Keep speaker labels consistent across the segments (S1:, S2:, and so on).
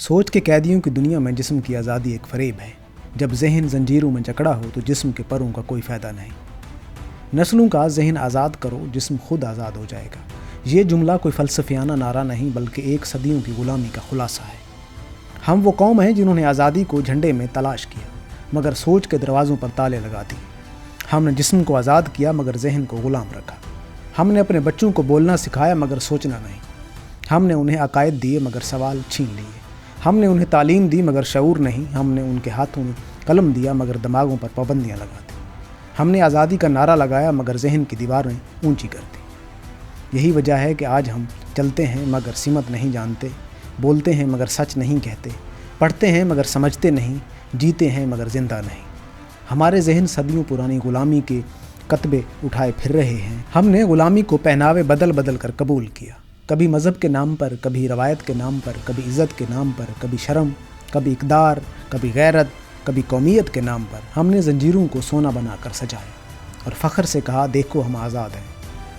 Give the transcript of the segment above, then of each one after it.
S1: सोच के कैदियों की दुनिया में जिस्म की आज़ादी एक फरेब है। जब जहन जंजीरों में जकड़ा हो तो जिस्म के परों का कोई फ़ायदा नहीं। नस्लों का जहन आज़ाद करो, जिस्म खुद आज़ाद हो जाएगा। ये जुमला कोई फ़लसफ़ियाना नारा नहीं बल्कि एक सदियों की ग़ुलामी का खुलासा है। हम वो कौम हैं जिन्होंने आज़ादी को झंडे में तलाश किया मगर सोच के दरवाज़ों पर ताले लगा दिए। हमने जिस्म को आज़ाद किया मगर जहन को ग़ुलाम रखा। हमने अपने बच्चों को बोलना सिखाया मगर सोचना नहीं। हमने उन्हें अकायद दिए मगर सवाल छीन लिए। हमने उन्हें तालीम दी मगर शऊर नहीं। हमने उनके हाथों में कलम दिया मगर दिमागों पर पाबंदियाँ लगा दी। हमने आज़ादी का नारा लगाया मगर जहन की दीवारें ऊंची कर दी। यही वजह है कि आज हम चलते हैं मगर सिमत नहीं जानते, बोलते हैं मगर सच नहीं कहते, पढ़ते हैं मगर समझते नहीं, जीते हैं मगर ज़िंदा नहीं। हमारे जहन सदियों पुरानी ग़ुलामी के कतबे उठाए फिर रहे हैं। हमने ग़ुलामी को पहनावे बदल बदल कर कबूल किया, कभी मज़हब के नाम पर, कभी रवायत के नाम पर, कभी इज़्ज़त के नाम पर, कभी शर्म, कभी इक़दार, कभी गैरत, कभी कौमियत के नाम पर। हमने ज़ंजीरों को सोना बनाकर सजाया और फ़ख्र से कहा देखो हम आज़ाद हैं।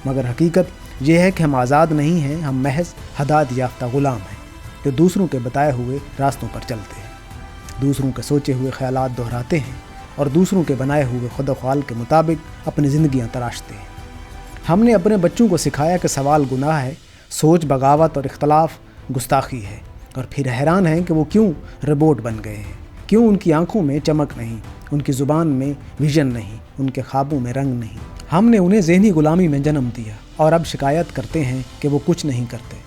S1: मगर हकीकत यह है कि हम आज़ाद नहीं हैं, हम महज हदायत याफ्ता ग़ुलाम हैं जो दूसरों के बताए हुए रास्तों पर चलते हैं, दूसरों के सोचे हुए ख़यालात दोहराते हैं और दूसरों के बनाए हुए खुद-ख्वाल के मुताबिक अपनी ज़िंदगियाँ तराशते हैं। हमने अपने बच्चों को सिखाया कि सवाल गुनाह है, सोच बगावत और इख्तलाफ गुस्ताखी है, और फिर हैरान हैं कि वो क्यों रोबोट बन गए हैं, क्यों उनकी आंखों में चमक नहीं, उनकी ज़ुबान में विजन नहीं, उनके ख्वाबों में रंग नहीं। हमने उन्हें ज़हनी ग़ुलामी में जन्म दिया और अब शिकायत करते हैं कि वो कुछ नहीं करते।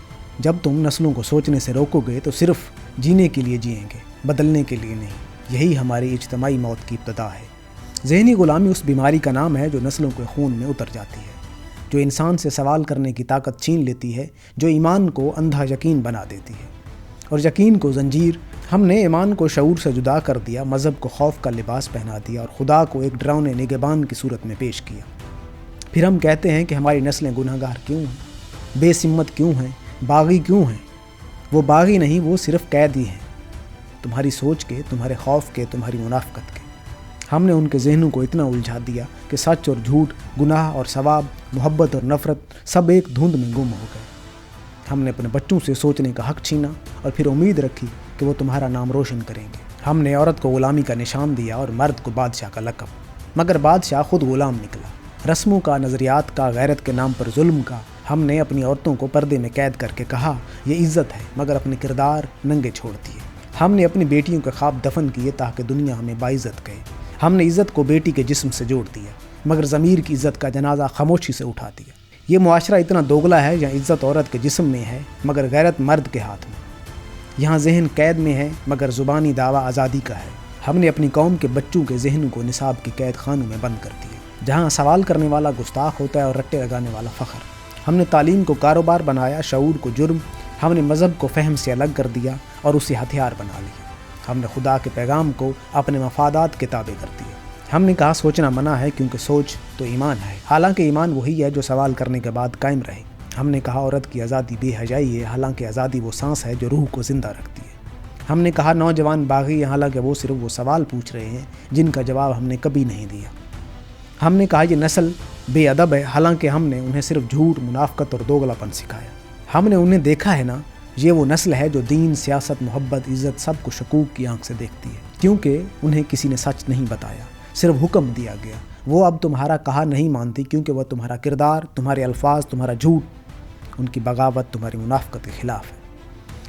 S1: जब तुम नस्लों को सोचने से रोकोगे तो सिर्फ जीने के लिए जिएंगे, बदलने के लिए नहीं। यही हमारी इज्तमाई मौत की इब्तदा है। ज़हनी ग़ुलामी उस बीमारी का नाम है जो नस्लों के खून में उतर जाती है, जो इंसान से सवाल करने की ताकत छीन लेती है, जो ईमान को अंधा यकीन बना देती है और यकीन को जंजीर। हमने ईमान को शऊर से जुदा कर दिया, मज़हब को खौफ का लिबास पहना दिया और खुदा को एक डरावने निगहबान की सूरत में पेश किया। फिर हम कहते हैं कि हमारी नस्लें गुनहगार क्यों हैं, बेसिम्मत क्यों हैं, बागी क्यों हैं। वो बागी नहीं, वो सिर्फ कैदी हैं, तुम्हारी सोच के, तुम्हारे खौफ के, तुम्हारी मुनाफ़कत के। हमने उनके जहनों को इतना उलझा दिया कि सच और झूठ, गुनाह और सवाब, मोहब्बत और नफ़रत सब एक धुंध में गुम हो गए। हमने अपने बच्चों से सोचने का हक़ छीना और फिर उम्मीद रखी कि वो तुम्हारा नाम रोशन करेंगे। हमने औरत को ग़ुलामी का निशान दिया और मर्द को बादशाह का लक़ब, मगर बादशाह खुद ग़ुलाम निकला। रस्मों का, नज़रियात का, गैरत के नाम पर जुल्म का। हमने अपनी औरतों को पर्दे में कैद करके कहा ये इज़्ज़त है, मगर अपने किरदार नंगे छोड़ दिए। हमने अपनी बेटियों के ख्वाब दफन किए ताकि दुनिया हमें बाइज़्ज़त कहे। हमने इज़्ज़त को बेटी के जिस्म से जोड़ दिया, मगर ज़मीर की इज़्ज़त का जनाजा खामोशी से उठा दिया। ये मुआशरा इतना दोगला है, जहाँ इज़्ज़त औरत के जिस्म में है मगर गैरत मर्द के हाथ में। यहाँ जहन कैद में है मगर ज़ुबानी दावा आज़ादी का है। हमने अपनी कौम के बच्चों के जहनों को निसाब के कैद खानों में बंद कर दिया, जहाँ सवाल करने वाला गुस्ताख होता है और रट्टे लगाने वाला फ़ख्र। हमने तालीम को कारोबार बनाया, शऊर को जुर्म। हमने मज़हब को फ़हम से अलग कर दिया और उसे हथियार बना लिया। हमने खुदा के पैगाम को अपने मफादात के ताबे कर दिया। हमने कहा सोचना मना है क्योंकि सोच तो ईमान है, हालांकि ईमान वही है जो सवाल करने के बाद कायम रहे। हमने कहा औरत की आज़ादी बेहयाई है, हालांकि आज़ादी वो सांस है जो रूह को ज़िंदा रखती है। हमने कहा नौजवान बागी हैं, हालांकि वो सिर्फ वो सवाल पूछ रहे हैं जिनका जवाब हमने कभी नहीं दिया। हमने कहा ये नस्ल बेअदब है, हालांकि हमने उन्हें सिर्फ झूठ, मुनाफ़कत और दोगलापन सिखाया। हमने उन्हें देखा है ना, ये वो नस्ल है जो दीन, सियासत, मोहब्बत, इज़्ज़त सब को शकूक की आंख से देखती है, क्योंकि उन्हें किसी ने सच नहीं बताया, सिर्फ हुक्म दिया गया। वो अब तुम्हारा कहा नहीं मानती क्योंकि वह तुम्हारा किरदार, तुम्हारे अल्फाज, तुम्हारा झूठ, उनकी बगावत तुम्हारी मुनाफ़कत के ख़िलाफ़ है,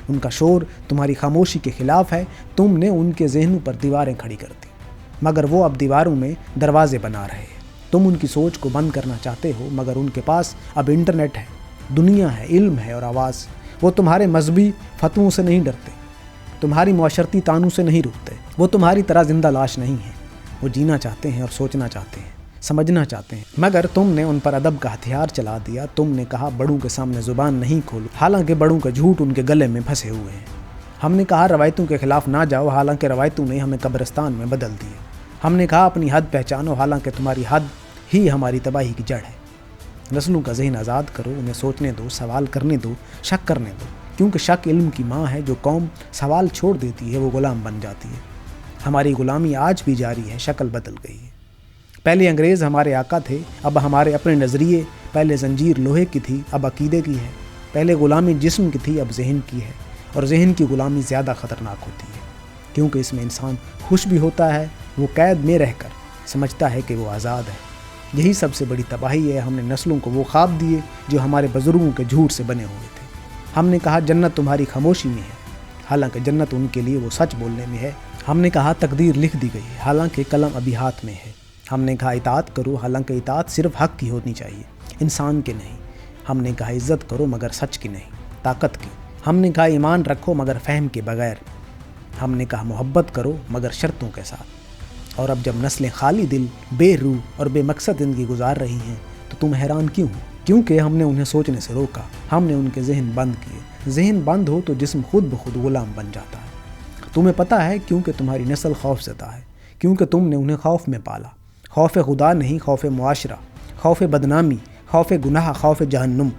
S1: उनका शोर तुम्हारी खामोशी के ख़िलाफ़ है। तुमने उनके जहनों पर दीवारें खड़ी कर दी, मगर वो अब दीवारों में दरवाजे बना रहे हैं। तुम उनकी सोच को बंद करना चाहते हो, मगर उनके पास अब इंटरनेट है, दुनिया है, इल्म है और आवाज़। वो तुम्हारे मजहबी फतवों से नहीं डरते, तुम्हारी मुआशरती तानों से नहीं रुकते। वो तुम्हारी तरह जिंदा लाश नहीं है, वो जीना चाहते हैं और सोचना चाहते हैं, समझना चाहते हैं, मगर तुमने उन पर अदब का हथियार चला दिया। तुमने कहा बड़ों के सामने ज़ुबान नहीं खोलो, हालांकि बड़ों का झूठ उनके गले में फंसे हुए हैं। हमने कहा रवायतों के ख़िलाफ़ ना जाओ, हालांकि रवायतों ने हमें कब्रिस्तान में बदल दिया। हमने कहा अपनी हद पहचानो, हालांकि तुम्हारी हद ही हमारी तबाही की जड़ है। नस्लों का ज़हन आज़ाद करो, उन्हें सोचने दो, सवाल करने दो, शक करने दो, क्योंकि शक इल्म की माँ है। जो कौम सवाल छोड़ देती है वो ग़ुलाम बन जाती है। हमारी ग़ुलामी आज भी जारी है, शक्ल बदल गई है। पहले अंग्रेज़ हमारे आका थे, अब हमारे अपने नज़रिए। पहले जंजीर लोहे की थी, अब अकीदे की है। पहले ग़ुलामी जिस्म की थी, अब जहन की है। اور ذہن کی غلامی زیادہ خطرناک ہوتی ہے، کیونکہ اس میں انسان خوش بھی ہوتا ہے، وہ قید میں رہ کر سمجھتا ہے کہ وہ آزاد ہے۔ یہی سب سے بڑی تباہی ہے۔ ہم نے نسلوں کو وہ خواب دیے جو ہمارے بزرگوں کے جھوٹ سے بنے ہوئے تھے۔ ہم نے کہا جنت تمہاری خاموشی میں ہے، حالانکہ جنت ان کے لیے وہ سچ بولنے میں ہے۔ ہم نے کہا تقدیر لکھ دی گئی ہے، حالانکہ قلم ابھی ہاتھ میں ہے۔ ہم نے کہا اطاعت کرو، حالانکہ اطاعت صرف حق کی ہونی چاہیے، انسان کے نہیں۔ ہم نے کہا عزت کرو مگر سچ کی نہیں، طاقت کی۔ ہم نے کہا ایمان رکھو مگر فہم کے بغیر۔ ہم نے کہا محبت کرو مگر شرطوں کے ساتھ۔ اور اب جب نسلیں خالی دل، بے روح اور بے مقصد زندگی گزار رہی ہیں تو تم حیران کیوں ہو؟ کیونکہ ہم نے انہیں سوچنے سے روکا، ہم نے ان کے ذہن بند کیے۔ ذہن بند ہو تو جسم خود بخود غلام بن جاتا ہے۔ تمہیں پتہ ہے کیونکہ تمہاری نسل خوف زدہ ہے، کیونکہ تم نے انہیں خوف میں پالا۔ خوف خدا نہیں، خوف معاشرہ، خوف بدنامی، خوف گناہ، خوف جہنم۔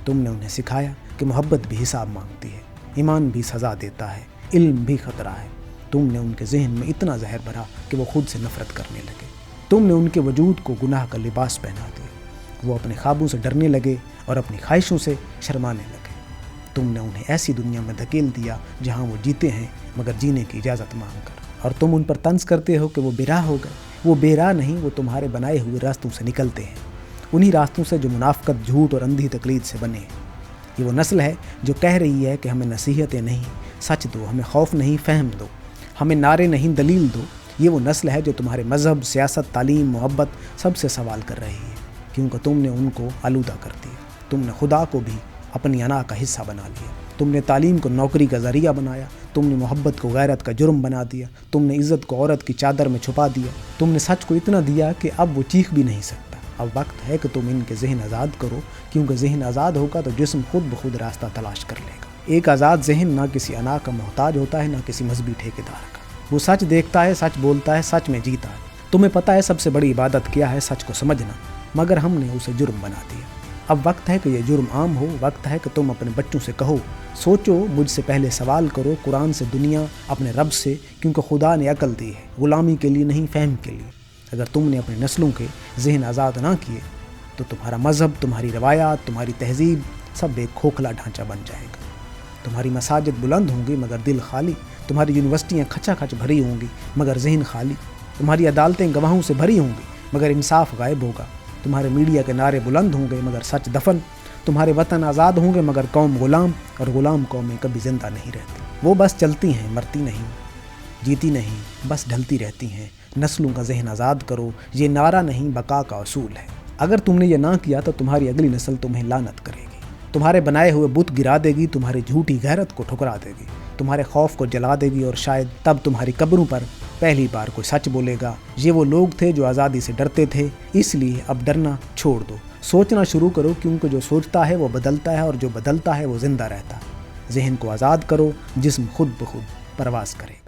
S1: تم نے انہیں سکھایا کہ محبت بھی حساب مانگتی ہے، ایمان بھی سزا دیتا ہے، علم بھی خطرہ ہے۔ تم نے ان کے ذہن میں اتنا زہر بھرا کہ وہ خود سے نفرت کرنے لگے۔ تم نے ان کے وجود کو گناہ کا لباس پہنا دیا، وہ اپنے خوابوں سے ڈرنے لگے اور اپنی خواہشوں سے شرمانے لگے۔ تم نے انہیں ایسی دنیا میں دھکیل دیا جہاں وہ جیتے ہیں مگر جینے کی اجازت مانگ کر، اور تم ان پر طنز کرتے ہو کہ وہ بے راہ ہو گئے۔ وہ بے راہ نہیں، وہ تمہارے بنائے ہوئے راستوں سے نکلتے ہیں، انہی راستوں سے جو منافقت، جھوٹ اور اندھی تقلید سے بنے ہیں۔ یہ وہ نسل ہے جو کہہ رہی ہے کہ ہمیں نصیحتیں نہیں، سچ دو، ہمیں خوف نہیں، فہم دو، ہمیں نعرے نہیں، دلیل دو۔ یہ وہ نسل ہے جو تمہارے مذہب، سیاست، تعلیم، محبت سب سے سوال کر رہی ہے، کیونکہ تم نے ان کو آلودہ کر دیا۔ تم نے خدا کو بھی اپنی انا کا حصہ بنا لیا۔ تم نے تعلیم کو نوکری کا ذریعہ بنایا، تم نے محبت کو غیرت کا جرم بنا دیا، تم نے عزت کو عورت کی چادر میں چھپا دیا، تم نے سچ کو اتنا دیا کہ اب وہ چیخ بھی نہیں سکتا۔ اب وقت ہے کہ تم ان کے ذہن آزاد کرو، کیونکہ ذہن آزاد ہوگا تو جسم خود بخود راستہ تلاش کر لے گا۔ ایک آزاد ذہن نہ کسی انا کا محتاج ہوتا ہے، نہ کسی مذہبی ٹھیکیدار کا۔ وہ سچ دیکھتا ہے، سچ بولتا ہے، سچ میں جیتا ہے۔ تمہیں پتہ ہے سب سے بڑی عبادت کیا ہے؟ سچ کو سمجھنا، مگر ہم نے اسے جرم بنا دیا۔ اب وقت ہے کہ یہ جرم عام ہو، وقت ہے کہ تم اپنے بچوں سے کہو، سوچو، مجھ سے پہلے سوال کرو، قرآن سے، دنیا، اپنے رب سے، کیونکہ خدا نے عقل دی ہے، غلامی کے لیے نہیں، فہم کے لیے۔ اگر تم نے اپنے نسلوں کے ذہن آزاد نہ کیے تو تمہارا مذہب، تمہاری روایات، تمہاری تہذیب سب ایک کھوکھلا ڈھانچہ بن جائے گا۔ تمہاری مساجد بلند ہوں گی مگر دل خالی، تمہاری یونیورسٹیاں کھچا کھچ بھری ہوں گی مگر ذہن خالی، تمہاری عدالتیں گواہوں سے بھری ہوں گی مگر انصاف غائب ہوگا، تمہارے میڈیا کے نعرے بلند ہوں گے مگر سچ دفن، تمہارے وطن آزاد ہوں گے مگر قوم غلام، اور غلام قومیں کبھی زندہ نہیں رہتی، وہ بس چلتی ہیں، مرتی نہیں، جیتی نہیں، بس ڈھلتی رہتی ہیں۔ نسلوں کا ذہن آزاد کرو، یہ نعرہ نہیں، بقا کا اصول ہے۔ اگر تم نے یہ نہ کیا تو تمہاری اگلی نسل تمہیں لعنت کرے گی، تمہارے بنائے ہوئے بت گرا دے گی، تمہاری جھوٹی غیرت کو ٹھکرا دے گی، تمہارے خوف کو جلا دے گی، اور شاید تب تمہاری قبروں پر پہلی بار کوئی سچ بولے گا، یہ وہ لوگ تھے جو آزادی سے ڈرتے تھے، اس لیے اب ڈرنا چھوڑ دو، سوچنا شروع کرو، کیونکہ جو سوچتا ہے وہ بدلتا ہے، اور جو بدلتا ہے وہ زندہ رہتا ہے۔ ذہن کو آزاد کرو، جسم خود بخود پرواز کرے۔